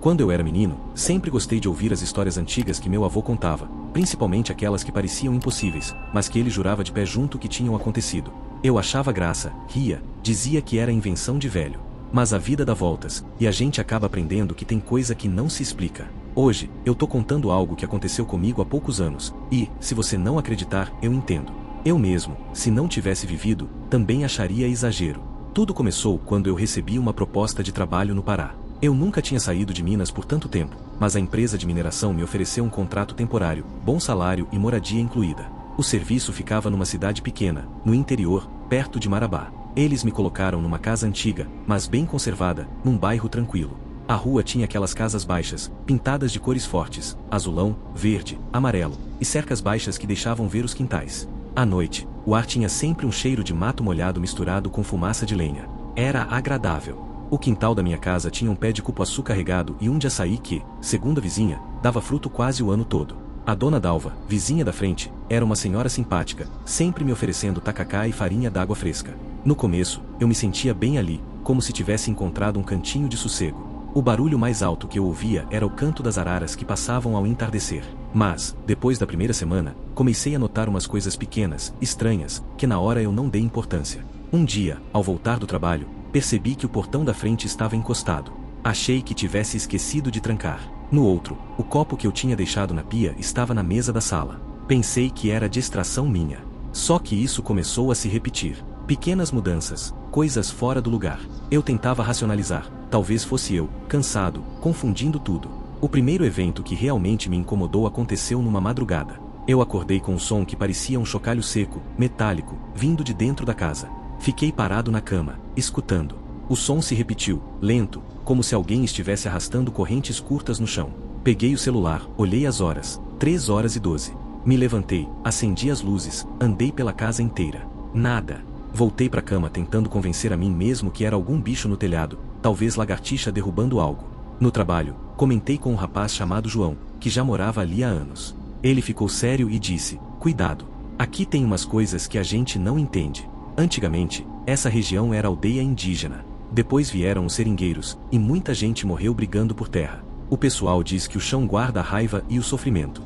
Quando eu era menino, sempre gostei de ouvir as histórias antigas que meu avô contava, principalmente aquelas que pareciam impossíveis, mas que ele jurava de pé junto que tinham acontecido. Eu achava graça, ria, dizia que era invenção de velho. Mas a vida dá voltas, e a gente acaba aprendendo que tem coisa que não se explica. Hoje, eu tô contando algo que aconteceu comigo há poucos anos, e, se você não acreditar, eu entendo. Eu mesmo, se não tivesse vivido, também acharia exagero. Tudo começou quando eu recebi uma proposta de trabalho no Pará. Eu nunca tinha saído de Minas por tanto tempo, mas a empresa de mineração me ofereceu um contrato temporário, bom salário e moradia incluída. O serviço ficava numa cidade pequena, no interior, perto de Marabá. Eles me colocaram numa casa antiga, mas bem conservada, num bairro tranquilo. A rua tinha aquelas casas baixas, pintadas de cores fortes, azulão, verde, amarelo, e cercas baixas que deixavam ver os quintais. À noite, o ar tinha sempre um cheiro de mato molhado misturado com fumaça de lenha. Era agradável. O quintal da minha casa tinha um pé de cupuaçu carregado e um de açaí que, segundo a vizinha, dava fruto quase o ano todo. A dona Dalva, vizinha da frente, era uma senhora simpática, sempre me oferecendo tacacá e farinha d'água fresca. No começo, eu me sentia bem ali, como se tivesse encontrado um cantinho de sossego. O barulho mais alto que eu ouvia era o canto das araras que passavam ao entardecer. Mas, depois da primeira semana, comecei a notar umas coisas pequenas, estranhas, que na hora eu não dei importância. Um dia, ao voltar do trabalho, percebi que o portão da frente estava encostado. Achei que tivesse esquecido de trancar. No outro, o copo que eu tinha deixado na pia estava na mesa da sala. Pensei que era distração minha. Só que isso começou a se repetir. Pequenas mudanças, coisas fora do lugar. Eu tentava racionalizar, talvez fosse eu, cansado, confundindo tudo. O primeiro evento que realmente me incomodou aconteceu numa madrugada. Eu acordei com um som que parecia um chocalho seco, metálico, vindo de dentro da casa. Fiquei parado na cama, escutando. O som se repetiu, lento, como se alguém estivesse arrastando correntes curtas no chão. Peguei o celular, olhei as horas, 3h12. Me levantei, acendi as luzes, andei pela casa inteira. Nada. Voltei para a cama tentando convencer a mim mesmo que era algum bicho no telhado, talvez lagartixa derrubando algo. No trabalho, comentei com um rapaz chamado João, que já morava ali há anos. Ele ficou sério e disse: "Cuidado. Aqui tem umas coisas que a gente não entende." Antigamente, essa região era aldeia indígena. Depois vieram os seringueiros, e muita gente morreu brigando por terra. O pessoal diz que o chão guarda a raiva e o sofrimento.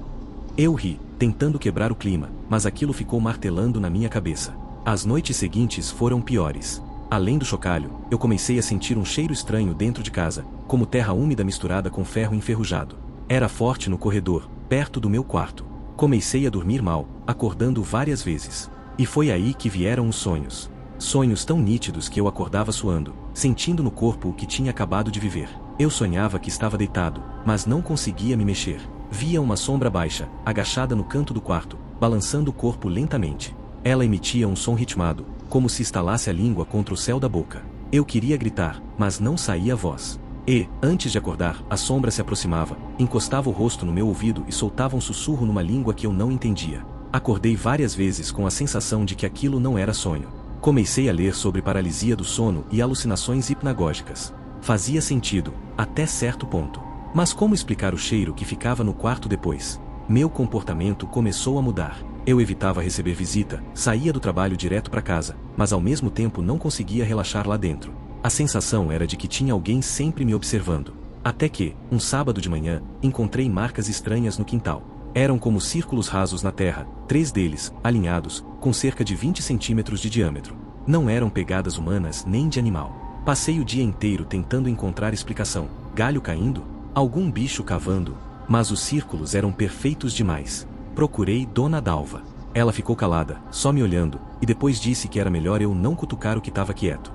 Eu ri, tentando quebrar o clima, mas aquilo ficou martelando na minha cabeça. As noites seguintes foram piores. Além do chocalho, eu comecei a sentir um cheiro estranho dentro de casa, como terra úmida misturada com ferro enferrujado. Era forte no corredor, perto do meu quarto. Comecei a dormir mal, acordando várias vezes. E foi aí que vieram os sonhos. Sonhos tão nítidos que eu acordava suando, sentindo no corpo o que tinha acabado de viver. Eu sonhava que estava deitado, mas não conseguia me mexer. Via uma sombra baixa, agachada no canto do quarto, balançando o corpo lentamente. Ela emitia um som ritmado, como se estalasse a língua contra o céu da boca. Eu queria gritar, mas não saía voz. E, antes de acordar, a sombra se aproximava, encostava o rosto no meu ouvido e soltava um sussurro numa língua que eu não entendia. Acordei várias vezes com a sensação de que aquilo não era sonho. Comecei a ler sobre paralisia do sono e alucinações hipnagógicas. Fazia sentido, até certo ponto. Mas como explicar o cheiro que ficava no quarto depois? Meu comportamento começou a mudar. Eu evitava receber visita, saía do trabalho direto para casa, mas ao mesmo tempo não conseguia relaxar lá dentro. A sensação era de que tinha alguém sempre me observando. Até que, um sábado de manhã, encontrei marcas estranhas no quintal. Eram como círculos rasos na terra, 3 deles, alinhados, com cerca de 20 centímetros de diâmetro. Não eram pegadas humanas nem de animal. Passei o dia inteiro tentando encontrar explicação. Galho caindo? Algum bicho cavando? Mas os círculos eram perfeitos demais. Procurei Dona Dalva. Ela ficou calada, só me olhando, e depois disse que era melhor eu não cutucar o que estava quieto.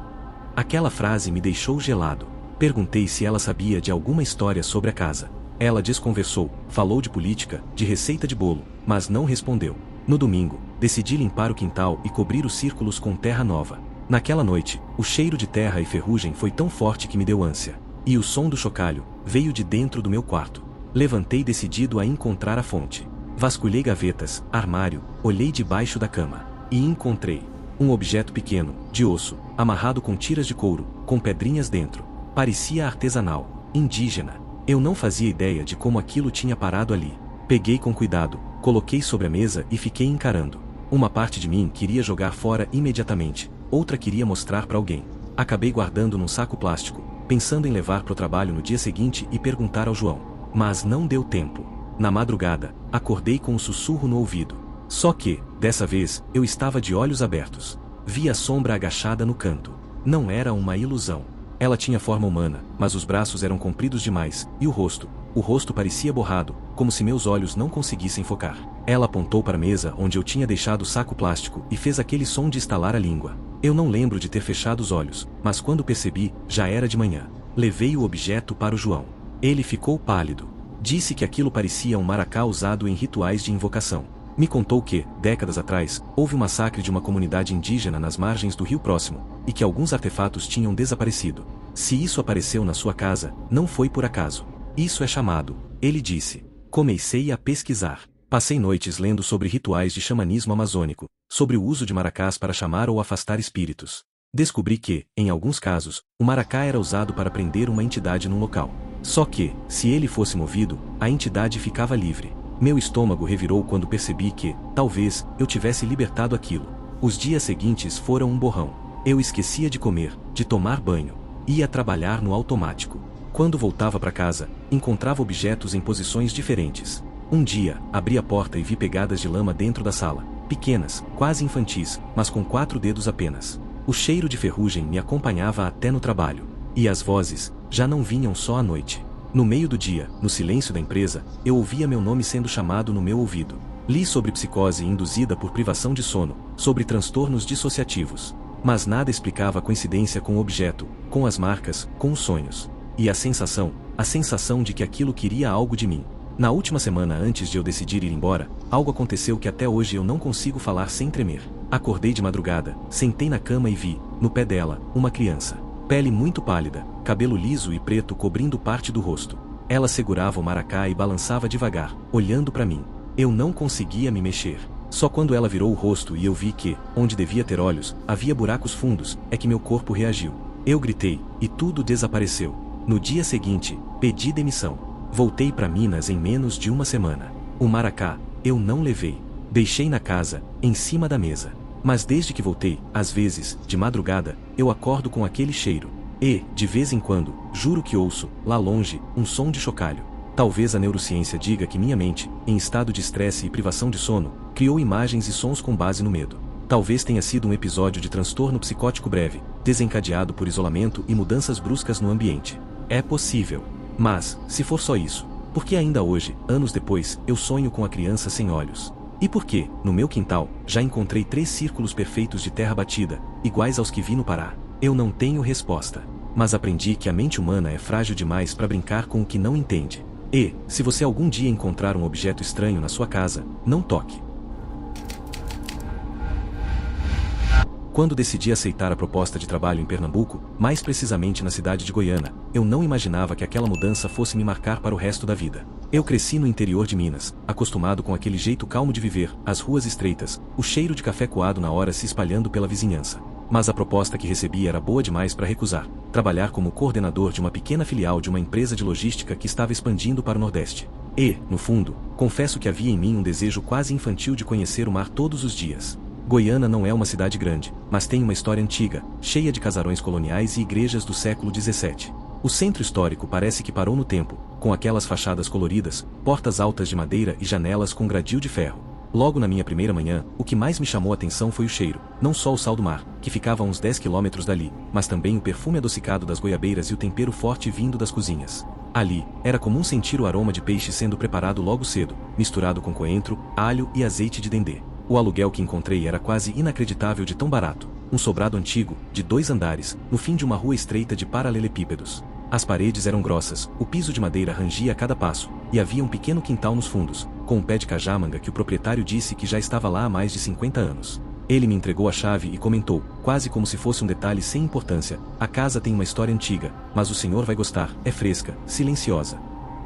Aquela frase me deixou gelado. Perguntei se ela sabia de alguma história sobre a casa. Ela desconversou, falou de política, de receita de bolo, mas não respondeu. No domingo, decidi limpar o quintal e cobrir os círculos com terra nova. Naquela noite, o cheiro de terra e ferrugem foi tão forte que me deu ânsia. E o som do chocalho veio de dentro do meu quarto. Levantei decidido a encontrar a fonte. Vasculhei gavetas, armário, olhei debaixo da cama. E encontrei um objeto pequeno, de osso, amarrado com tiras de couro, com pedrinhas dentro. Parecia artesanal, indígena. Eu não fazia ideia de como aquilo tinha parado ali. Peguei com cuidado, coloquei sobre a mesa e fiquei encarando. Uma parte de mim queria jogar fora imediatamente, outra queria mostrar para alguém. Acabei guardando num saco plástico, pensando em levar para o trabalho no dia seguinte e perguntar ao João. Mas não deu tempo. Na madrugada, acordei com um sussurro no ouvido. Só que, dessa vez, eu estava de olhos abertos. Vi a sombra agachada no canto. Não era uma ilusão. Ela tinha forma humana, mas os braços eram compridos demais, e o rosto parecia borrado, como se meus olhos não conseguissem focar. Ela apontou para a mesa onde eu tinha deixado o saco plástico e fez aquele som de estalar a língua. Eu não lembro de ter fechado os olhos, mas quando percebi, já era de manhã. Levei o objeto para o João. Ele ficou pálido. Disse que aquilo parecia um maracá usado em rituais de invocação. Me contou que, décadas atrás, houve um massacre de uma comunidade indígena nas margens do rio próximo, e que alguns artefatos tinham desaparecido. Se isso apareceu na sua casa, não foi por acaso. Isso é chamado, ele disse. Comecei a pesquisar. Passei noites lendo sobre rituais de xamanismo amazônico, sobre o uso de maracás para chamar ou afastar espíritos. Descobri que, em alguns casos, o maracá era usado para prender uma entidade num local. Só que, se ele fosse movido, a entidade ficava livre. Meu estômago revirou quando percebi que, talvez, eu tivesse libertado aquilo. Os dias seguintes foram um borrão. Eu esquecia de comer, de tomar banho. Ia trabalhar no automático. Quando voltava para casa, encontrava objetos em posições diferentes. Um dia, abri a porta e vi pegadas de lama dentro da sala. Pequenas, quase infantis, mas com 4 dedos apenas. O cheiro de ferrugem me acompanhava até no trabalho. E as vozes, já não vinham só à noite. No meio do dia, no silêncio da empresa, eu ouvia meu nome sendo chamado no meu ouvido. Li sobre psicose induzida por privação de sono, sobre transtornos dissociativos. Mas nada explicava a coincidência com o objeto, com as marcas, com os sonhos. E a sensação de que aquilo queria algo de mim. Na última semana antes de eu decidir ir embora, algo aconteceu que até hoje eu não consigo falar sem tremer. Acordei de madrugada, sentei na cama e vi, no pé dela, uma criança. Pele muito pálida, cabelo liso e preto cobrindo parte do rosto. Ela segurava o maracá e balançava devagar, olhando para mim. Eu não conseguia me mexer. Só quando ela virou o rosto e eu vi que, onde devia ter olhos, havia buracos fundos, é que meu corpo reagiu. Eu gritei, e tudo desapareceu. No dia seguinte, pedi demissão. Voltei para Minas em menos de uma semana. O maracá, eu não levei. Deixei na casa, em cima da mesa. Mas desde que voltei, às vezes, de madrugada, eu acordo com aquele cheiro. E, de vez em quando, juro que ouço, lá longe, um som de chocalho. Talvez a neurociência diga que minha mente, em estado de estresse e privação de sono, criou imagens e sons com base no medo. Talvez tenha sido um episódio de transtorno psicótico breve, desencadeado por isolamento e mudanças bruscas no ambiente. É possível. Mas, se for só isso, por que ainda hoje, anos depois, eu sonho com a criança sem olhos? E por que, no meu quintal, já encontrei 3 círculos perfeitos de terra batida, iguais aos que vi no Pará? Eu não tenho resposta. Mas aprendi que a mente humana é frágil demais para brincar com o que não entende. E, se você algum dia encontrar um objeto estranho na sua casa, não toque. Quando decidi aceitar a proposta de trabalho em Pernambuco, mais precisamente na cidade de Goiânia, eu não imaginava que aquela mudança fosse me marcar para o resto da vida. Eu cresci no interior de Minas, acostumado com aquele jeito calmo de viver, as ruas estreitas, o cheiro de café coado na hora se espalhando pela vizinhança. Mas a proposta que recebi era boa demais para recusar: trabalhar como coordenador de uma pequena filial de uma empresa de logística que estava expandindo para o Nordeste. E, no fundo, confesso que havia em mim um desejo quase infantil de conhecer o mar todos os dias. Goiânia não é uma cidade grande, mas tem uma história antiga, cheia de casarões coloniais e igrejas do século XVII. O centro histórico parece que parou no tempo, com aquelas fachadas coloridas, portas altas de madeira e janelas com gradil de ferro. Logo na minha primeira manhã, o que mais me chamou a atenção foi o cheiro, não só o sal do mar, que ficava a uns 10 quilômetros dali, mas também o perfume adocicado das goiabeiras e o tempero forte vindo das cozinhas. Ali, era comum sentir o aroma de peixe sendo preparado logo cedo, misturado com coentro, alho e azeite de dendê. O aluguel que encontrei era quase inacreditável de tão barato. Um sobrado antigo, de 2 andares, no fim de uma rua estreita de paralelepípedos. As paredes eram grossas, o piso de madeira rangia a cada passo, e havia um pequeno quintal nos fundos, com um pé de cajamanga que o proprietário disse que já estava lá há mais de 50 anos. Ele me entregou a chave e comentou, quase como se fosse um detalhe sem importância: a casa tem uma história antiga, mas o senhor vai gostar, é fresca, silenciosa.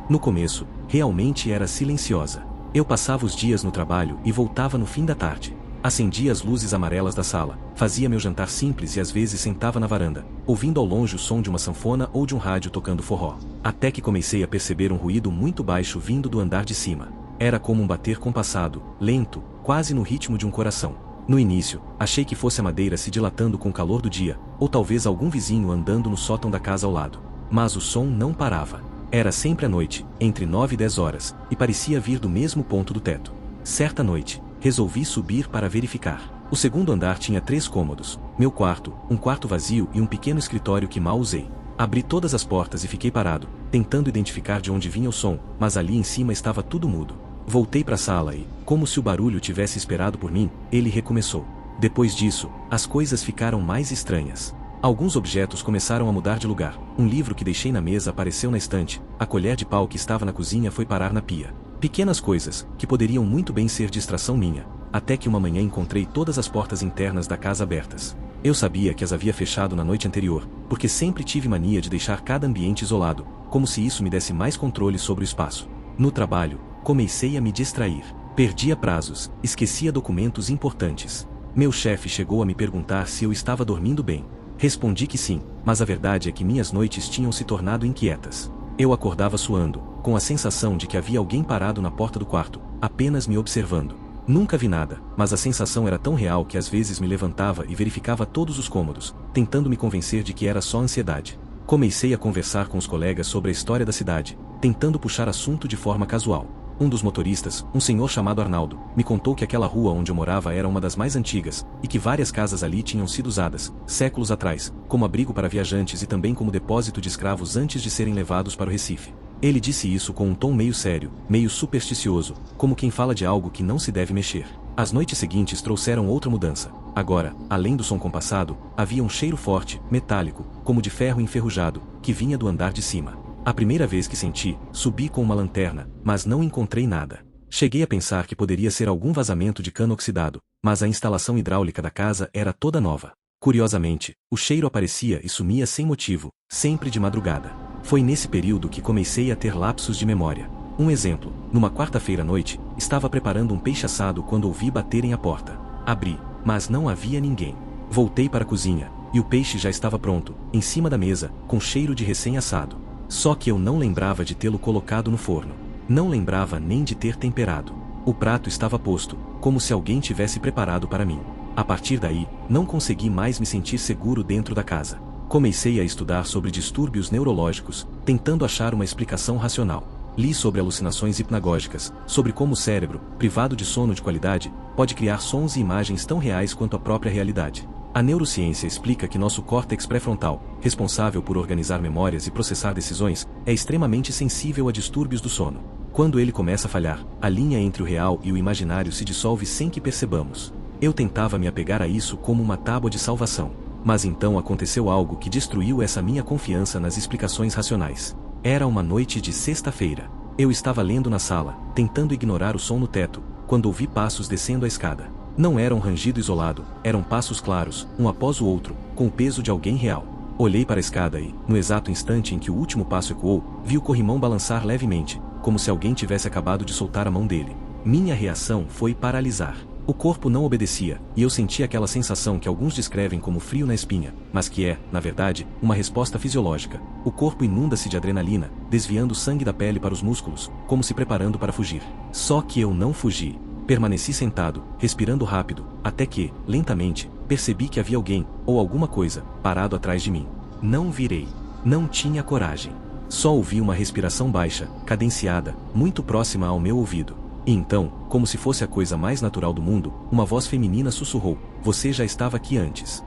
No começo, realmente era silenciosa. Eu passava os dias no trabalho e voltava no fim da tarde. Acendia as luzes amarelas da sala, fazia meu jantar simples e às vezes sentava na varanda, ouvindo ao longe o som de uma sanfona ou de um rádio tocando forró. Até que comecei a perceber um ruído muito baixo vindo do andar de cima. Era como um bater compassado, lento, quase no ritmo de um coração. No início, achei que fosse a madeira se dilatando com o calor do dia, ou talvez algum vizinho andando no sótão da casa ao lado. mas o som não parava. Era sempre à noite, entre 9 e 10 horas, e parecia vir do mesmo ponto do teto. Certa noite, resolvi subir para verificar. O segundo andar tinha 3 cômodos, meu quarto, um quarto vazio e um pequeno escritório que mal usei. Abri todas as portas e fiquei parado, tentando identificar de onde vinha o som, mas ali em cima estava tudo mudo. Voltei para a sala e, como se o barulho tivesse esperado por mim, ele recomeçou. Depois disso, as coisas ficaram mais estranhas. Alguns objetos começaram a mudar de lugar. Um livro que deixei na mesa apareceu na estante, a colher de pau que estava na cozinha foi parar na pia. Pequenas coisas, que poderiam muito bem ser distração minha, até que uma manhã encontrei todas as portas internas da casa abertas. Eu sabia que as havia fechado na noite anterior, porque sempre tive mania de deixar cada ambiente isolado, como se isso me desse mais controle sobre o espaço. No trabalho, comecei a me distrair. Perdia prazos, esquecia documentos importantes. Meu chefe chegou a me perguntar se eu estava dormindo bem. Respondi que sim, mas a verdade é que minhas noites tinham se tornado inquietas. Eu acordava suando, com a sensação de que havia alguém parado na porta do quarto, apenas me observando. Nunca vi nada, mas a sensação era tão real que às vezes me levantava e verificava todos os cômodos, tentando me convencer de que era só ansiedade. Comecei a conversar com os colegas sobre a história da cidade, tentando puxar assunto de forma casual. Um dos motoristas, um senhor chamado Arnaldo, me contou que aquela rua onde eu morava era uma das mais antigas, e que várias casas ali tinham sido usadas, séculos atrás, como abrigo para viajantes e também como depósito de escravos antes de serem levados para o Recife. Ele disse isso com um tom meio sério, meio supersticioso, como quem fala de algo que não se deve mexer. As noites seguintes trouxeram outra mudança. Agora, além do som compassado, havia um cheiro forte, metálico, como de ferro enferrujado, que vinha do andar de cima. A primeira vez que senti, subi com uma lanterna, mas não encontrei nada. Cheguei a pensar que poderia ser algum vazamento de cano oxidado, mas a instalação hidráulica da casa era toda nova. Curiosamente, o cheiro aparecia e sumia sem motivo, sempre de madrugada. Foi nesse período que comecei a ter lapsos de memória. Um exemplo, numa quarta-feira à noite, estava preparando um peixe assado quando ouvi baterem à porta. Abri, mas não havia ninguém. Voltei para a cozinha, e o peixe já estava pronto, em cima da mesa, com cheiro de recém-assado. Só que eu não lembrava de tê-lo colocado no forno. Não lembrava nem de ter temperado. O prato estava posto, como se alguém tivesse preparado para mim. A partir daí, não consegui mais me sentir seguro dentro da casa. Comecei a estudar sobre distúrbios neurológicos, tentando achar uma explicação racional. Li sobre alucinações hipnagógicas, sobre como o cérebro, privado de sono de qualidade, pode criar sons e imagens tão reais quanto a própria realidade. A neurociência explica que nosso córtex pré-frontal, responsável por organizar memórias e processar decisões, é extremamente sensível a distúrbios do sono. Quando ele começa a falhar, a linha entre o real e o imaginário se dissolve sem que percebamos. Eu tentava me apegar a isso como uma tábua de salvação. Mas então aconteceu algo que destruiu essa minha confiança nas explicações racionais. Era uma noite de sexta-feira. Eu estava lendo na sala, tentando ignorar o som no teto, quando ouvi passos descendo a escada. Não era um rangido isolado, eram passos claros, um após o outro, com o peso de alguém real. Olhei para a escada e, no exato instante em que o último passo ecoou, vi o corrimão balançar levemente, como se alguém tivesse acabado de soltar a mão dele. Minha reação foi paralisar. O corpo não obedecia, e eu senti aquela sensação que alguns descrevem como frio na espinha, mas que é, na verdade, uma resposta fisiológica. O corpo inunda-se de adrenalina, desviando o sangue da pele para os músculos, como se preparando para fugir. Só que eu não fugi. Permaneci sentado, respirando rápido, até que, lentamente, percebi que havia alguém, ou alguma coisa, parado atrás de mim. Não virei. Não tinha coragem. Só ouvi uma respiração baixa, cadenciada, muito próxima ao meu ouvido. E então, como se fosse a coisa mais natural do mundo, uma voz feminina sussurrou: "Você já estava aqui antes."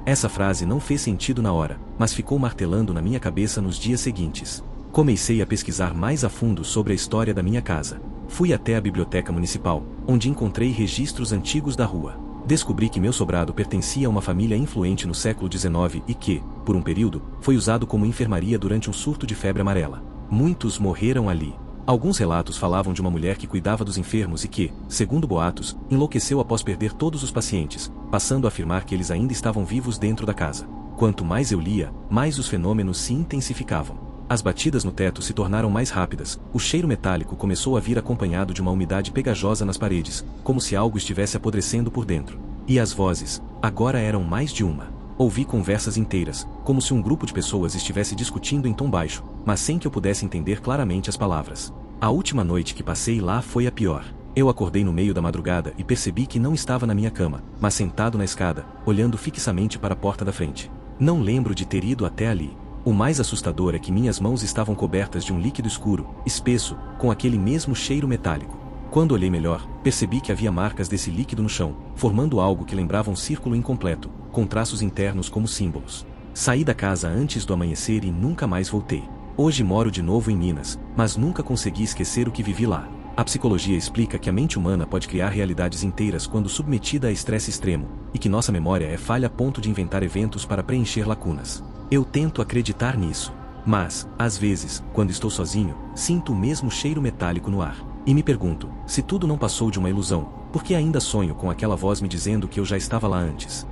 Essa frase não fez sentido na hora, mas ficou martelando na minha cabeça nos dias seguintes. Comecei a pesquisar mais a fundo sobre a história da minha casa. Fui até a biblioteca municipal, onde encontrei registros antigos da rua. Descobri que meu sobrado pertencia a uma família influente no século XIX e que, por um período, foi usado como enfermaria durante um surto de febre amarela. Muitos morreram ali. Alguns relatos falavam de uma mulher que cuidava dos enfermos e que, segundo boatos, enlouqueceu após perder todos os pacientes, passando a afirmar que eles ainda estavam vivos dentro da casa. Quanto mais eu lia, mais os fenômenos se intensificavam. As batidas no teto se tornaram mais rápidas, o cheiro metálico começou a vir acompanhado de uma umidade pegajosa nas paredes, como se algo estivesse apodrecendo por dentro. E as vozes, agora eram mais de uma. Ouvi conversas inteiras, como se um grupo de pessoas estivesse discutindo em tom baixo, mas sem que eu pudesse entender claramente as palavras. A última noite que passei lá foi a pior. Eu acordei no meio da madrugada e percebi que não estava na minha cama, mas sentado na escada, olhando fixamente para a porta da frente. Não lembro de ter ido até ali. O mais assustador é que minhas mãos estavam cobertas de um líquido escuro, espesso, com aquele mesmo cheiro metálico. Quando olhei melhor, percebi que havia marcas desse líquido no chão, formando algo que lembrava um círculo incompleto, com traços internos como símbolos. Saí da casa antes do amanhecer e nunca mais voltei. Hoje moro de novo em Minas, mas nunca consegui esquecer o que vivi lá. A psicologia explica que a mente humana pode criar realidades inteiras quando submetida a estresse extremo, e que nossa memória é falha a ponto de inventar eventos para preencher lacunas. Eu tento acreditar nisso. Mas, às vezes, quando estou sozinho, sinto o mesmo cheiro metálico no ar. E me pergunto, se tudo não passou de uma ilusão, por que ainda sonho com aquela voz me dizendo que eu já estava lá antes?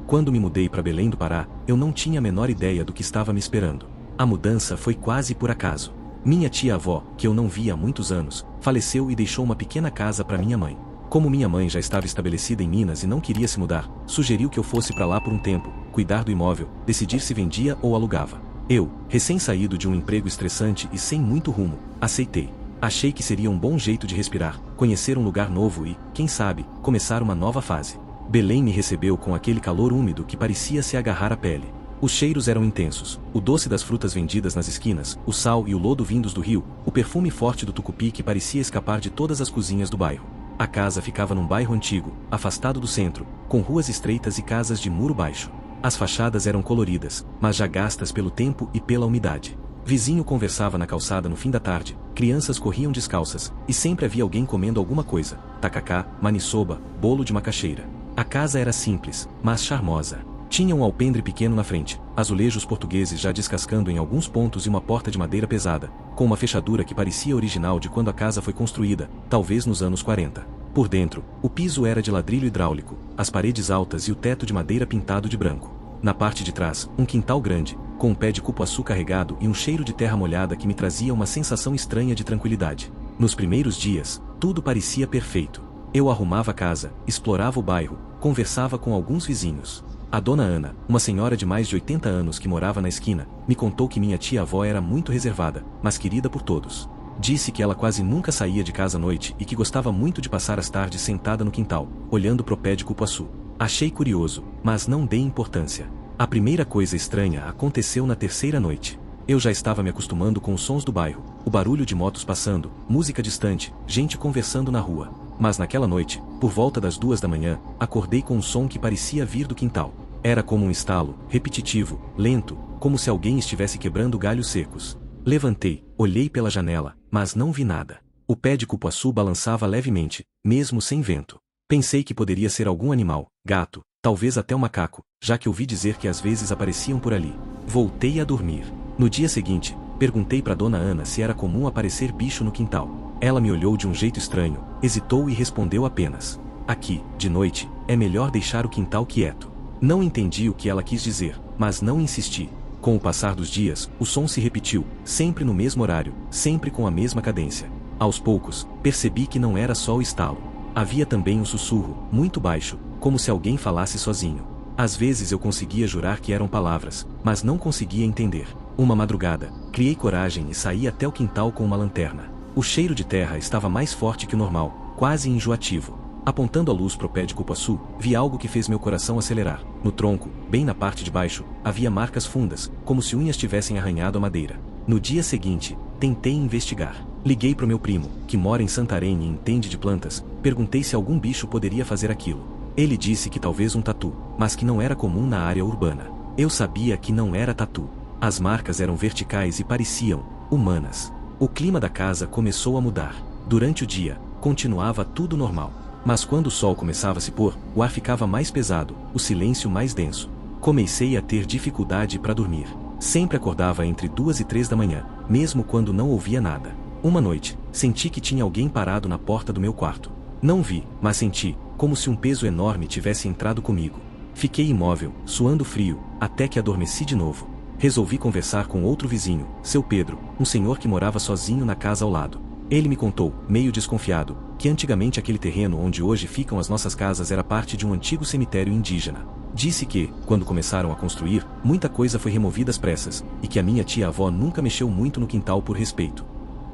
Quando me mudei para Belém do Pará, eu não tinha a menor ideia do que estava me esperando. A mudança foi quase por acaso. Minha tia-avó, que eu não via há muitos anos, faleceu e deixou uma pequena casa para minha mãe. Como minha mãe já estava estabelecida em Minas e não queria se mudar, sugeriu que eu fosse para lá por um tempo, cuidar do imóvel, decidir se vendia ou alugava. Eu, recém-saído de um emprego estressante e sem muito rumo, aceitei. Achei que seria um bom jeito de respirar, conhecer um lugar novo e, quem sabe, começar uma nova fase. Belém me recebeu com aquele calor úmido que parecia se agarrar à pele. Os cheiros eram intensos, o doce das frutas vendidas nas esquinas, o sal e o lodo vindos do rio, o perfume forte do tucupi que parecia escapar de todas as cozinhas do bairro. A casa ficava num bairro antigo, afastado do centro, com ruas estreitas e casas de muro baixo. As fachadas eram coloridas, mas já gastas pelo tempo e pela umidade. Vizinho conversava na calçada no fim da tarde, crianças corriam descalças, e sempre havia alguém comendo alguma coisa, tacacá, maniçoba, bolo de macaxeira. A casa era simples, mas charmosa. Tinha um alpendre pequeno na frente, azulejos portugueses já descascando em alguns pontos e uma porta de madeira pesada, com uma fechadura que parecia original de quando a casa foi construída, talvez nos anos 40. Por dentro, o piso era de ladrilho hidráulico, as paredes altas e o teto de madeira pintado de branco. Na parte de trás, um quintal grande, com um pé de cupuaçu carregado e um cheiro de terra molhada que me trazia uma sensação estranha de tranquilidade. Nos primeiros dias, tudo parecia perfeito. Eu arrumava a casa, explorava o bairro, conversava com alguns vizinhos. A dona Ana, uma senhora de mais de 80 anos que morava na esquina, me contou que minha tia-avó era muito reservada, mas querida por todos. Disse que ela quase nunca saía de casa à noite e que gostava muito de passar as tardes sentada no quintal, olhando pro pé de cupuaçu. Achei curioso, mas não dei importância. A primeira coisa estranha aconteceu na terceira noite. Eu já estava me acostumando com os sons do bairro, o barulho de motos passando, música distante, gente conversando na rua. Mas naquela noite, por volta das 2 da manhã, acordei com um som que parecia vir do quintal. Era como um estalo, repetitivo, lento, como se alguém estivesse quebrando galhos secos. Levantei, olhei pela janela, mas não vi nada. O pé de cupuaçu balançava levemente, mesmo sem vento. Pensei que poderia ser algum animal, gato, talvez até um macaco, já que ouvi dizer que às vezes apareciam por ali. Voltei a dormir. No dia seguinte, perguntei para Dona Ana se era comum aparecer bicho no quintal. Ela me olhou de um jeito estranho, hesitou e respondeu apenas: aqui, de noite, é melhor deixar o quintal quieto. Não entendi o que ela quis dizer, mas não insisti. Com o passar dos dias, o som se repetiu, sempre no mesmo horário, sempre com a mesma cadência. Aos poucos, percebi que não era só o estalo. Havia também um sussurro, muito baixo, como se alguém falasse sozinho. Às vezes eu conseguia jurar que eram palavras, mas não conseguia entender. Uma madrugada, criei coragem e saí até o quintal com uma lanterna. O cheiro de terra estava mais forte que o normal, quase enjoativo. Apontando a luz pro pé de cupuaçu, vi algo que fez meu coração acelerar. No tronco, bem na parte de baixo, havia marcas fundas, como se unhas tivessem arranhado a madeira. No dia seguinte, tentei investigar. Liguei pro meu primo, que mora em Santarém e entende de plantas, perguntei se algum bicho poderia fazer aquilo. Ele disse que talvez um tatu, mas que não era comum na área urbana. Eu sabia que não era tatu. As marcas eram verticais e pareciam humanas. O clima da casa começou a mudar. Durante o dia, continuava tudo normal. Mas quando o sol começava a se pôr, o ar ficava mais pesado, o silêncio mais denso. Comecei a ter dificuldade para dormir. Sempre acordava entre 2 e 3 da manhã, mesmo quando não ouvia nada. Uma noite, senti que tinha alguém parado na porta do meu quarto. Não vi, mas senti, como se um peso enorme tivesse entrado comigo. Fiquei imóvel, suando frio, até que adormeci de novo. Resolvi conversar com outro vizinho, seu Pedro, um senhor que morava sozinho na casa ao lado. Ele me contou, meio desconfiado, que antigamente aquele terreno onde hoje ficam as nossas casas era parte de um antigo cemitério indígena. Disse que, quando começaram a construir, muita coisa foi removida às pressas, e que a minha tia-avó nunca mexeu muito no quintal por respeito.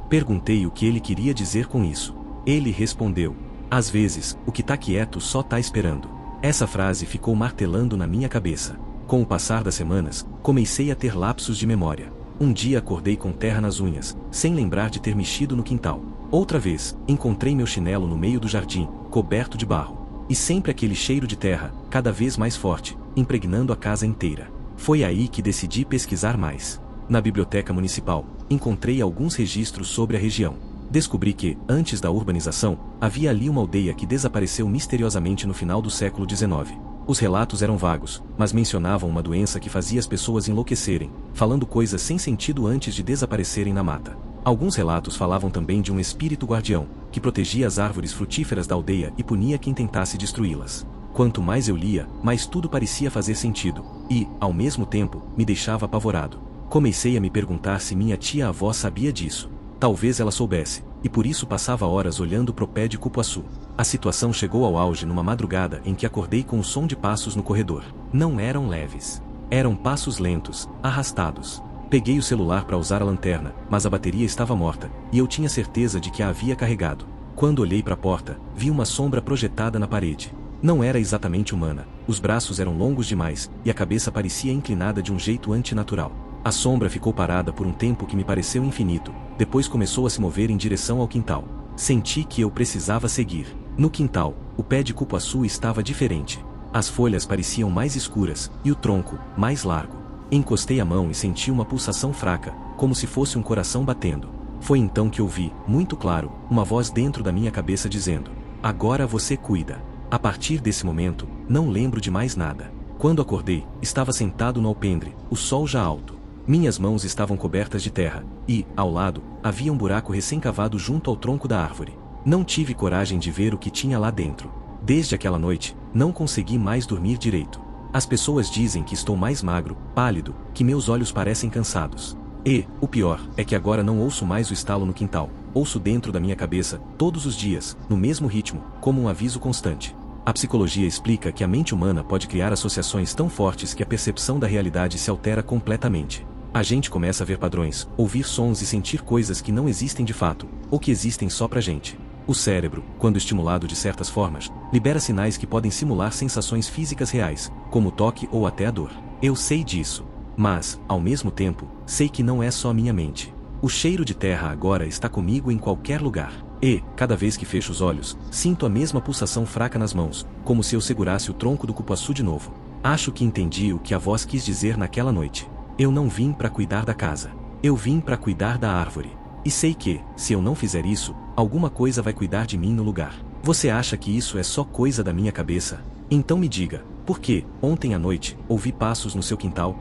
Perguntei o que ele queria dizer com isso. Ele respondeu: às vezes, o que tá quieto só tá esperando. Essa frase ficou martelando na minha cabeça. Com o passar das semanas, comecei a ter lapsos de memória. Um dia acordei com terra nas unhas, sem lembrar de ter mexido no quintal. Outra vez, encontrei meu chinelo no meio do jardim, coberto de barro. E sempre aquele cheiro de terra, cada vez mais forte, impregnando a casa inteira. Foi aí que decidi pesquisar mais. Na biblioteca municipal, encontrei alguns registros sobre a região. Descobri que, antes da urbanização, havia ali uma aldeia que desapareceu misteriosamente no final do século XIX. Os relatos eram vagos, mas mencionavam uma doença que fazia as pessoas enlouquecerem, falando coisas sem sentido antes de desaparecerem na mata. Alguns relatos falavam também de um espírito guardião, que protegia as árvores frutíferas da aldeia e punia quem tentasse destruí-las. Quanto mais eu lia, mais tudo parecia fazer sentido, e, ao mesmo tempo, me deixava apavorado. Comecei a me perguntar se minha tia-avó sabia disso. Talvez ela soubesse, e por isso passava horas olhando pro pé de cupuaçu. A situação chegou ao auge numa madrugada em que acordei com o som de passos no corredor. Não eram leves. Eram passos lentos, arrastados. Peguei o celular para usar a lanterna, mas a bateria estava morta, e eu tinha certeza de que a havia carregado. Quando olhei para a porta, vi uma sombra projetada na parede. Não era exatamente humana, os braços eram longos demais, e a cabeça parecia inclinada de um jeito antinatural. A sombra ficou parada por um tempo que me pareceu infinito, depois começou a se mover em direção ao quintal. Senti que eu precisava seguir. No quintal, o pé de cupuaçu estava diferente. As folhas pareciam mais escuras, e o tronco, mais largo. Encostei a mão e senti uma pulsação fraca, como se fosse um coração batendo. Foi então que ouvi, muito claro, uma voz dentro da minha cabeça dizendo: "Agora você cuida." A partir desse momento, não lembro de mais nada. Quando acordei, estava sentado no alpendre, o sol já alto. Minhas mãos estavam cobertas de terra, e, ao lado, havia um buraco recém-cavado junto ao tronco da árvore. Não tive coragem de ver o que tinha lá dentro. Desde aquela noite, não consegui mais dormir direito. As pessoas dizem que estou mais magro, pálido, que meus olhos parecem cansados. E, o pior, é que agora não ouço mais o estalo no quintal. Ouço dentro da minha cabeça, todos os dias, no mesmo ritmo, como um aviso constante. A psicologia explica que a mente humana pode criar associações tão fortes que a percepção da realidade se altera completamente. A gente começa a ver padrões, ouvir sons e sentir coisas que não existem de fato, ou que existem só pra gente. O cérebro, quando estimulado de certas formas, libera sinais que podem simular sensações físicas reais, como o toque ou até a dor. Eu sei disso. Mas, ao mesmo tempo, sei que não é só minha mente. O cheiro de terra agora está comigo em qualquer lugar. E, cada vez que fecho os olhos, sinto a mesma pulsação fraca nas mãos, como se eu segurasse o tronco do cupuaçu de novo. Acho que entendi o que a voz quis dizer naquela noite. Eu não vim para cuidar da casa. Eu vim para cuidar da árvore. E sei que, se eu não fizer isso, alguma coisa vai cuidar de mim no lugar. Você acha que isso é só coisa da minha cabeça? Então me diga, por que, ontem à noite, ouvi passos no seu quintal?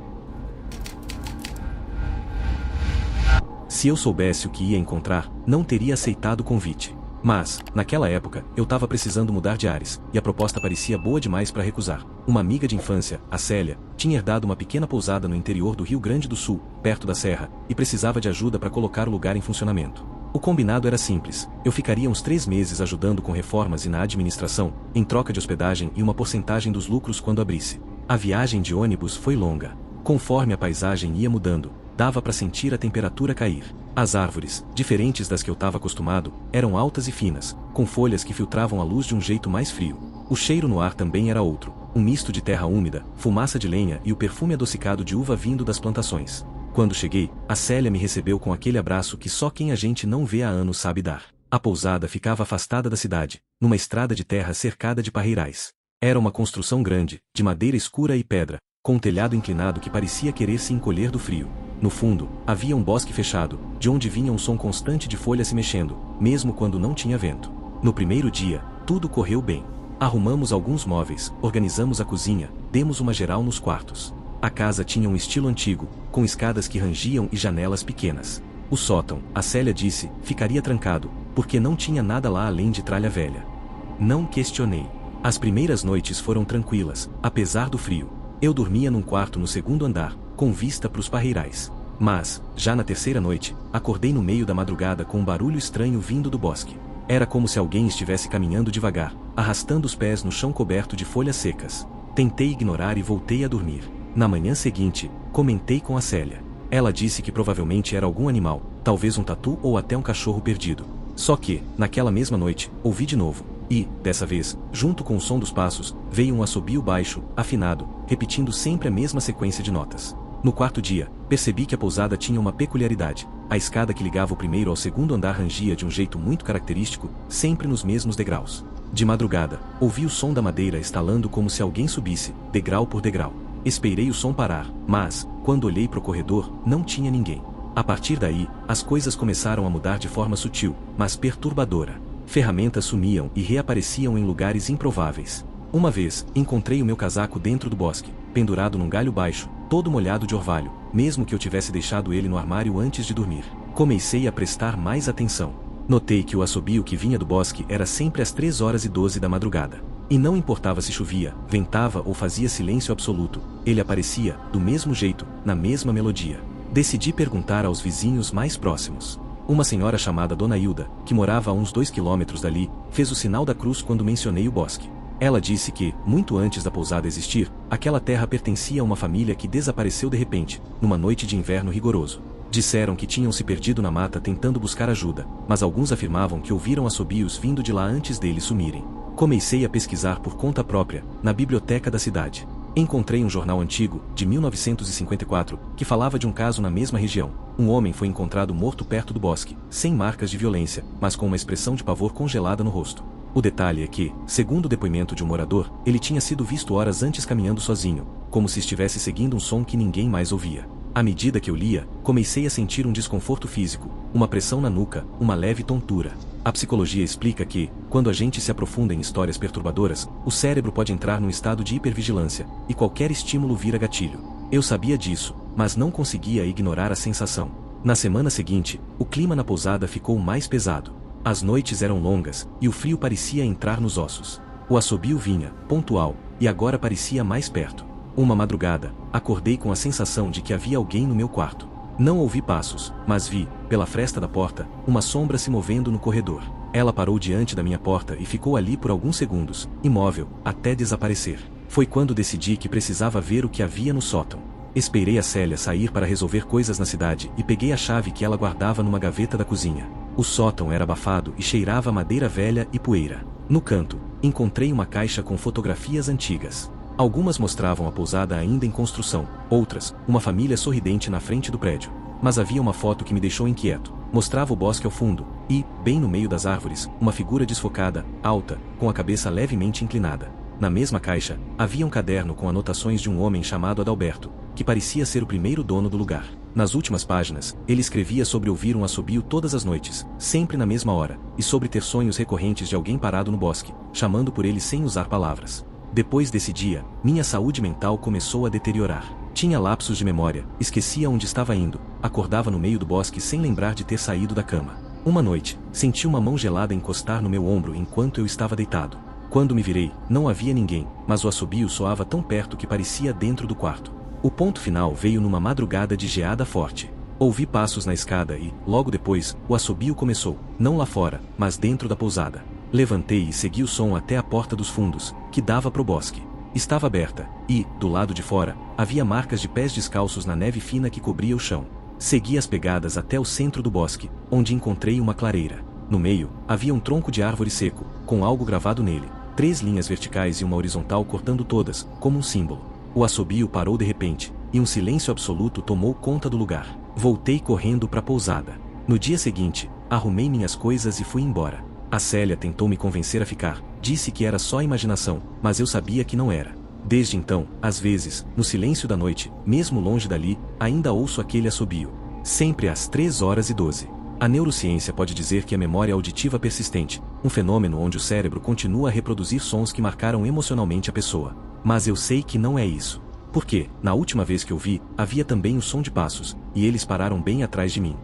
Se eu soubesse o que ia encontrar, não teria aceitado o convite. Mas, naquela época, eu estava precisando mudar de ares, e a proposta parecia boa demais para recusar. Uma amiga de infância, a Célia, tinha herdado uma pequena pousada no interior do Rio Grande do Sul, perto da serra, e precisava de ajuda para colocar o lugar em funcionamento. O combinado era simples: eu ficaria uns 3 meses ajudando com reformas e na administração, em troca de hospedagem e uma porcentagem dos lucros quando abrisse. A viagem de ônibus foi longa. Conforme a paisagem ia mudando, dava para sentir a temperatura cair. As árvores, diferentes das que eu estava acostumado, eram altas e finas, com folhas que filtravam a luz de um jeito mais frio. O cheiro no ar também era outro, um misto de terra úmida, fumaça de lenha e o perfume adocicado de uva vindo das plantações. Quando cheguei, a Célia me recebeu com aquele abraço que só quem a gente não vê há anos sabe dar. A pousada ficava afastada da cidade, numa estrada de terra cercada de parreirais. Era uma construção grande, de madeira escura e pedra, com um telhado inclinado que parecia querer se encolher do frio. No fundo, havia um bosque fechado, de onde vinha um som constante de folhas se mexendo, mesmo quando não tinha vento. No primeiro dia, tudo correu bem. Arrumamos alguns móveis, organizamos a cozinha, demos uma geral nos quartos. A casa tinha um estilo antigo, com escadas que rangiam e janelas pequenas. O sótão, a Célia disse, ficaria trancado, porque não tinha nada lá além de tralha velha. Não questionei. As primeiras noites foram tranquilas, apesar do frio. Eu dormia num quarto no segundo andar, com vista para os parreirais. Mas, já na terceira noite, acordei no meio da madrugada com um barulho estranho vindo do bosque. Era como se alguém estivesse caminhando devagar, arrastando os pés no chão coberto de folhas secas. Tentei ignorar e voltei a dormir. Na manhã seguinte, comentei com a Célia. Ela disse que provavelmente era algum animal, talvez um tatu ou até um cachorro perdido. Só que, naquela mesma noite, ouvi de novo, E, dessa vez, junto com o som dos passos, veio um assobio baixo, afinado, repetindo sempre a mesma sequência de notas. No quarto dia, percebi que a pousada tinha uma peculiaridade. A escada que ligava o primeiro ao segundo andar rangia de um jeito muito característico, sempre nos mesmos degraus. De madrugada, ouvi o som da madeira estalando como se alguém subisse, degrau por degrau. Esperei o som parar, mas, quando olhei para o corredor, não tinha ninguém. A partir daí, as coisas começaram a mudar de forma sutil, mas perturbadora. Ferramentas sumiam e reapareciam em lugares improváveis. Uma vez, encontrei o meu casaco dentro do bosque, pendurado num galho baixo, todo molhado de orvalho, mesmo que eu tivesse deixado ele no armário antes de dormir. Comecei a prestar mais atenção. Notei que o assobio que vinha do bosque era sempre às 3h12 da madrugada. E não importava se chovia, ventava ou fazia silêncio absoluto, ele aparecia, do mesmo jeito, na mesma melodia. Decidi perguntar aos vizinhos mais próximos. Uma senhora chamada Dona Hilda, que morava a uns 2 quilômetros dali, fez o sinal da cruz quando mencionei o bosque. Ela disse que, muito antes da pousada existir, aquela terra pertencia a uma família que desapareceu de repente, numa noite de inverno rigoroso. Disseram que tinham se perdido na mata tentando buscar ajuda, mas alguns afirmavam que ouviram assobios vindo de lá antes deles sumirem. Comecei a pesquisar por conta própria, na biblioteca da cidade. Encontrei um jornal antigo, de 1954, que falava de um caso na mesma região. Um homem foi encontrado morto perto do bosque, sem marcas de violência, mas com uma expressão de pavor congelada no rosto. O detalhe é que, segundo o depoimento de um morador, ele tinha sido visto horas antes caminhando sozinho, como se estivesse seguindo um som que ninguém mais ouvia. À medida que eu lia, comecei a sentir um desconforto físico, uma pressão na nuca, uma leve tontura. A psicologia explica que, quando a gente se aprofunda em histórias perturbadoras, o cérebro pode entrar num estado de hipervigilância, e qualquer estímulo vira gatilho. Eu sabia disso, mas não conseguia ignorar a sensação. Na semana seguinte, o clima na pousada ficou mais pesado. As noites eram longas, e o frio parecia entrar nos ossos. O assobio vinha, pontual, e agora parecia mais perto. Uma madrugada, acordei com a sensação de que havia alguém no meu quarto. Não ouvi passos, mas vi, pela fresta da porta, uma sombra se movendo no corredor. Ela parou diante da minha porta e ficou ali por alguns segundos, imóvel, até desaparecer. Foi quando decidi que precisava ver o que havia no sótão. Esperei a Célia sair para resolver coisas na cidade e peguei a chave que ela guardava numa gaveta da cozinha. O sótão era abafado e cheirava a madeira velha e poeira. No canto, encontrei uma caixa com fotografias antigas. Algumas mostravam a pousada ainda em construção, outras, uma família sorridente na frente do prédio. Mas havia uma foto que me deixou inquieto. Mostrava o bosque ao fundo, e, bem no meio das árvores, uma figura desfocada, alta, com a cabeça levemente inclinada. Na mesma caixa, havia um caderno com anotações de um homem chamado Adalberto, que parecia ser o primeiro dono do lugar. Nas últimas páginas, ele escrevia sobre ouvir um assobio todas as noites, sempre na mesma hora, e sobre ter sonhos recorrentes de alguém parado no bosque, chamando por ele sem usar palavras. Depois desse dia, minha saúde mental começou a deteriorar. Tinha lapsos de memória, esquecia onde estava indo, acordava no meio do bosque sem lembrar de ter saído da cama. Uma noite, senti uma mão gelada encostar no meu ombro enquanto eu estava deitado. Quando me virei, não havia ninguém, mas o assobio soava tão perto que parecia dentro do quarto. O ponto final veio numa madrugada de geada forte. Ouvi passos na escada e, logo depois, o assobio começou, não lá fora, mas dentro da pousada. Levantei e segui o som até a porta dos fundos, que dava para o bosque. Estava aberta, e, do lado de fora, havia marcas de pés descalços na neve fina que cobria o chão. Segui as pegadas até o centro do bosque, onde encontrei uma clareira. No meio, havia um tronco de árvore seco, com algo gravado nele, 3 linhas verticais e uma horizontal cortando todas, como um símbolo. O assobio parou de repente, e um silêncio absoluto tomou conta do lugar. Voltei correndo para a pousada. No dia seguinte, arrumei minhas coisas e fui embora. A Célia tentou me convencer a ficar, disse que era só imaginação, mas eu sabia que não era. Desde então, às vezes, no silêncio da noite, mesmo longe dali, ainda ouço aquele assobio. Sempre às 3h12. A neurociência pode dizer que a memória auditiva persistente, um fenômeno onde o cérebro continua a reproduzir sons que marcaram emocionalmente a pessoa. Mas eu sei que não é isso. Porque, na última vez que eu vi, havia também o som de passos, e eles pararam bem atrás de mim.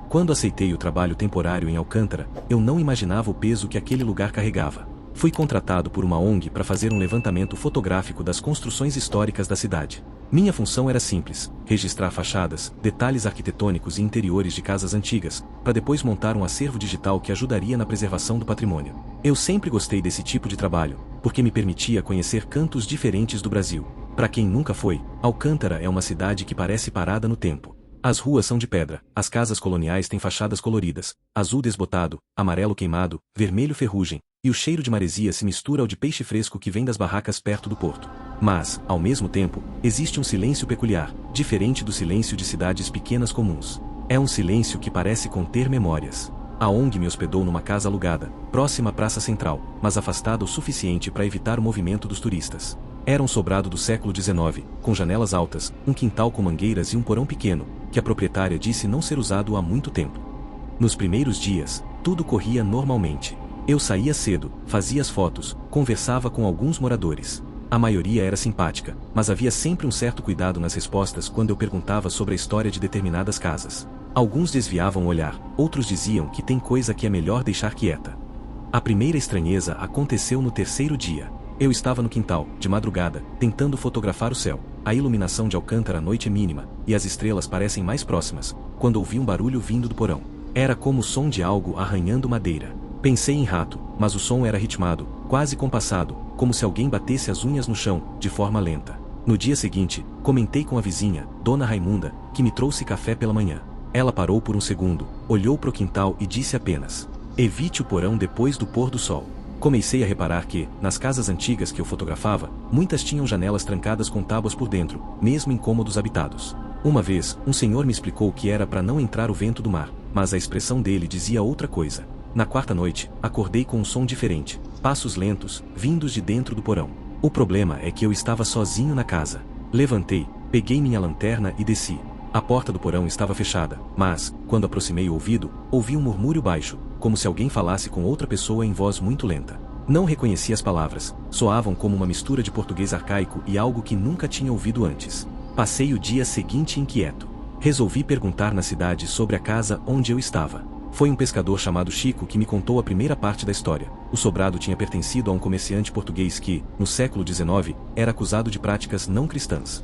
Quando aceitei o trabalho temporário em Alcântara, eu não imaginava o peso que aquele lugar carregava. Fui contratado por uma ONG para fazer um levantamento fotográfico das construções históricas da cidade. Minha função era simples: registrar fachadas, detalhes arquitetônicos e interiores de casas antigas, para depois montar um acervo digital que ajudaria na preservação do patrimônio. Eu sempre gostei desse tipo de trabalho, porque me permitia conhecer cantos diferentes do Brasil. Para quem nunca foi, Alcântara é uma cidade que parece parada no tempo. As ruas são de pedra, as casas coloniais têm fachadas coloridas, azul desbotado, amarelo queimado, vermelho ferrugem, e o cheiro de maresia se mistura ao de peixe fresco que vem das barracas perto do porto. Mas, ao mesmo tempo, existe um silêncio peculiar, diferente do silêncio de cidades pequenas comuns. É um silêncio que parece conter memórias. A ONG me hospedou numa casa alugada, próxima à praça central, mas afastada o suficiente para evitar o movimento dos turistas. Era um sobrado do século XIX, com janelas altas, um quintal com mangueiras e um porão pequeno, que a proprietária disse não ser usado há muito tempo. Nos primeiros dias, tudo corria normalmente. Eu saía cedo, fazia as fotos, conversava com alguns moradores. A maioria era simpática, mas havia sempre um certo cuidado nas respostas quando eu perguntava sobre a história de determinadas casas. Alguns desviavam o olhar, outros diziam que tem coisa que é melhor deixar quieta. A primeira estranheza aconteceu no terceiro dia. Eu estava no quintal, de madrugada, tentando fotografar o céu. A iluminação de Alcântara à noite é mínima, e as estrelas parecem mais próximas, quando ouvi um barulho vindo do porão. Era como o som de algo arranhando madeira. Pensei em rato, mas o som era ritmado, quase compassado, como se alguém batesse as unhas no chão, de forma lenta. No dia seguinte, comentei com a vizinha, Dona Raimunda, que me trouxe café pela manhã. Ela parou por um segundo, olhou para o quintal e disse apenas: "Evite o porão depois do pôr do sol." Comecei a reparar que, nas casas antigas que eu fotografava, muitas tinham janelas trancadas com tábuas por dentro, mesmo em cômodos habitados. Uma vez, um senhor me explicou que era para não entrar o vento do mar, mas a expressão dele dizia outra coisa. Na quarta noite, acordei com um som diferente, passos lentos, vindos de dentro do porão. O problema é que eu estava sozinho na casa. Levantei, peguei minha lanterna e desci. A porta do porão estava fechada, mas, quando aproximei o ouvido, ouvi um murmúrio baixo, como se alguém falasse com outra pessoa em voz muito lenta. Não reconheci as palavras, soavam como uma mistura de português arcaico e algo que nunca tinha ouvido antes. Passei o dia seguinte inquieto. Resolvi perguntar na cidade sobre a casa onde eu estava. Foi um pescador chamado Chico que me contou a primeira parte da história. O sobrado tinha pertencido a um comerciante português que, no século XIX, era acusado de práticas não cristãs.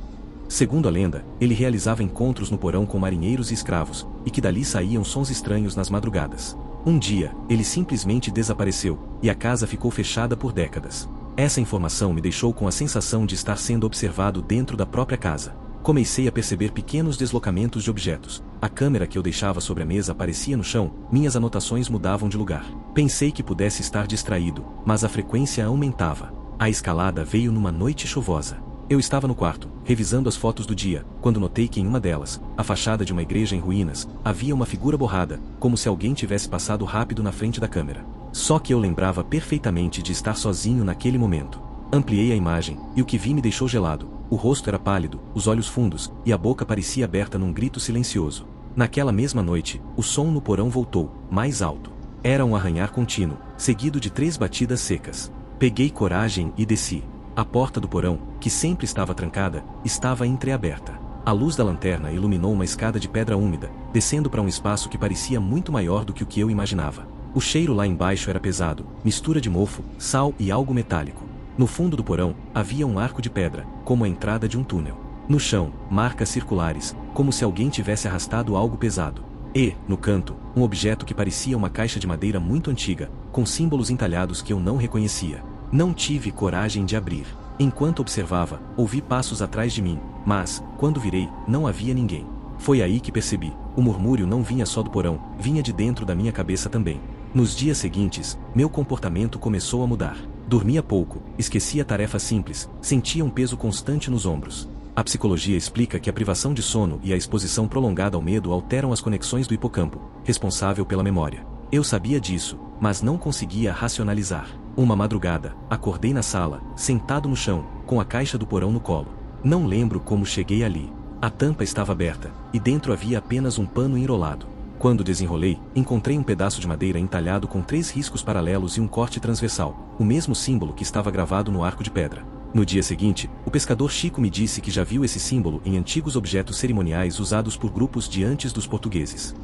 Segundo a lenda, ele realizava encontros no porão com marinheiros e escravos, e que dali saíam sons estranhos nas madrugadas. Um dia, ele simplesmente desapareceu, e a casa ficou fechada por décadas. Essa informação me deixou com a sensação de estar sendo observado dentro da própria casa. Comecei a perceber pequenos deslocamentos de objetos. A câmera que eu deixava sobre a mesa aparecia no chão, minhas anotações mudavam de lugar. Pensei que pudesse estar distraído, mas a frequência aumentava. A escalada veio numa noite chuvosa. Eu estava no quarto, revisando as fotos do dia, quando notei que em uma delas, a fachada de uma igreja em ruínas, havia uma figura borrada, como se alguém tivesse passado rápido na frente da câmera. Só que eu lembrava perfeitamente de estar sozinho naquele momento. Ampliei a imagem, e o que vi me deixou gelado. O rosto era pálido, os olhos fundos, e a boca parecia aberta num grito silencioso. Naquela mesma noite, o som no porão voltou, mais alto. Era um arranhar contínuo, seguido de 3 batidas secas. Peguei coragem e desci. A porta do porão, que sempre estava trancada, estava entreaberta. A luz da lanterna iluminou uma escada de pedra úmida, descendo para um espaço que parecia muito maior do que o que eu imaginava. O cheiro lá embaixo era pesado, mistura de mofo, sal e algo metálico. No fundo do porão, havia um arco de pedra, como a entrada de um túnel. No chão, marcas circulares, como se alguém tivesse arrastado algo pesado. E, no canto, um objeto que parecia uma caixa de madeira muito antiga, com símbolos entalhados que eu não reconhecia. Não tive coragem de abrir. Enquanto observava, ouvi passos atrás de mim, mas, quando virei, não havia ninguém. Foi aí que percebi, o murmúrio não vinha só do porão, vinha de dentro da minha cabeça também. Nos dias seguintes, meu comportamento começou a mudar. Dormia pouco, esquecia tarefas simples, sentia um peso constante nos ombros. A psicologia explica que a privação de sono e a exposição prolongada ao medo alteram as conexões do hipocampo, responsável pela memória. Eu sabia disso, mas não conseguia racionalizar. Uma madrugada, acordei na sala, sentado no chão, com a caixa do porão no colo. Não lembro como cheguei ali. A tampa estava aberta, e dentro havia apenas um pano enrolado. Quando desenrolei, encontrei um pedaço de madeira entalhado com 3 riscos paralelos e um corte transversal, o mesmo símbolo que estava gravado no arco de pedra. No dia seguinte, o pescador Chico me disse que já viu esse símbolo em antigos objetos cerimoniais usados por grupos de antes dos portugueses.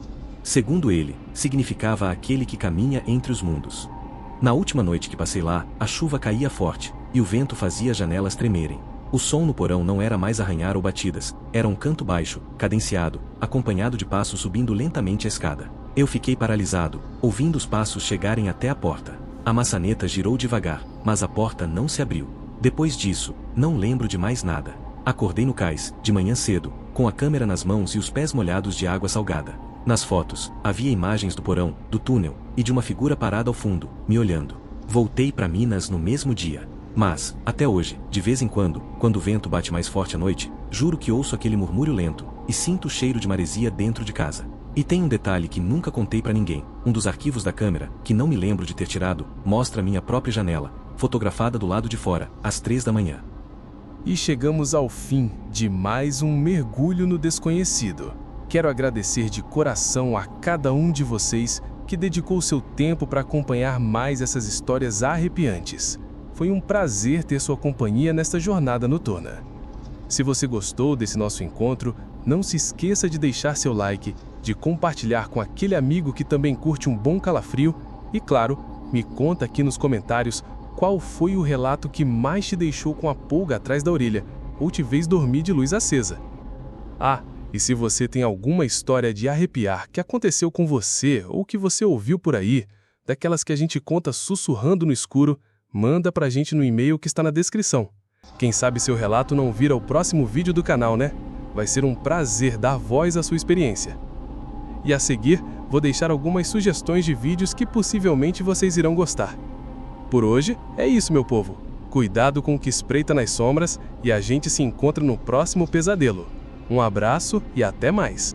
Segundo ele, significava aquele que caminha entre os mundos. Na última noite que passei lá, a chuva caía forte, e o vento fazia as janelas tremerem. O som no porão não era mais arranhar ou batidas, era um canto baixo, cadenciado, acompanhado de passos subindo lentamente a escada. Eu fiquei paralisado, ouvindo os passos chegarem até a porta. A maçaneta girou devagar, mas a porta não se abriu. Depois disso, não lembro de mais nada. Acordei no cais, de manhã cedo, com a câmera nas mãos e os pés molhados de água salgada. Nas fotos, havia imagens do porão, do túnel, e de uma figura parada ao fundo, me olhando. Voltei para Minas no mesmo dia. Mas, até hoje, de vez em quando o vento bate mais forte à noite, juro que ouço aquele murmúrio lento, e sinto o cheiro de maresia dentro de casa. E tem um detalhe que nunca contei para ninguém. Um dos arquivos da câmera, que não me lembro de ter tirado, mostra minha própria janela, fotografada do lado de fora, às 3 da manhã. E chegamos ao fim de mais um mergulho no desconhecido. Quero agradecer de coração a cada um de vocês que dedicou seu tempo para acompanhar mais essas histórias arrepiantes. Foi um prazer ter sua companhia nesta jornada noturna. Se você gostou desse nosso encontro, não se esqueça de deixar seu like, de compartilhar com aquele amigo que também curte um bom calafrio e, claro, me conta aqui nos comentários qual foi o relato que mais te deixou com a pulga atrás da orelha ou te fez dormir de luz acesa. Ah, e se você tem alguma história de arrepiar que aconteceu com você ou que você ouviu por aí, daquelas que a gente conta sussurrando no escuro, manda pra gente no e-mail que está na descrição. Quem sabe seu relato não vira o próximo vídeo do canal, né? Vai ser um prazer dar voz à sua experiência. E a seguir, vou deixar algumas sugestões de vídeos que possivelmente vocês irão gostar. Por hoje, é isso, meu povo. Cuidado com o que espreita nas sombras e a gente se encontra no próximo pesadelo. Um abraço e até mais!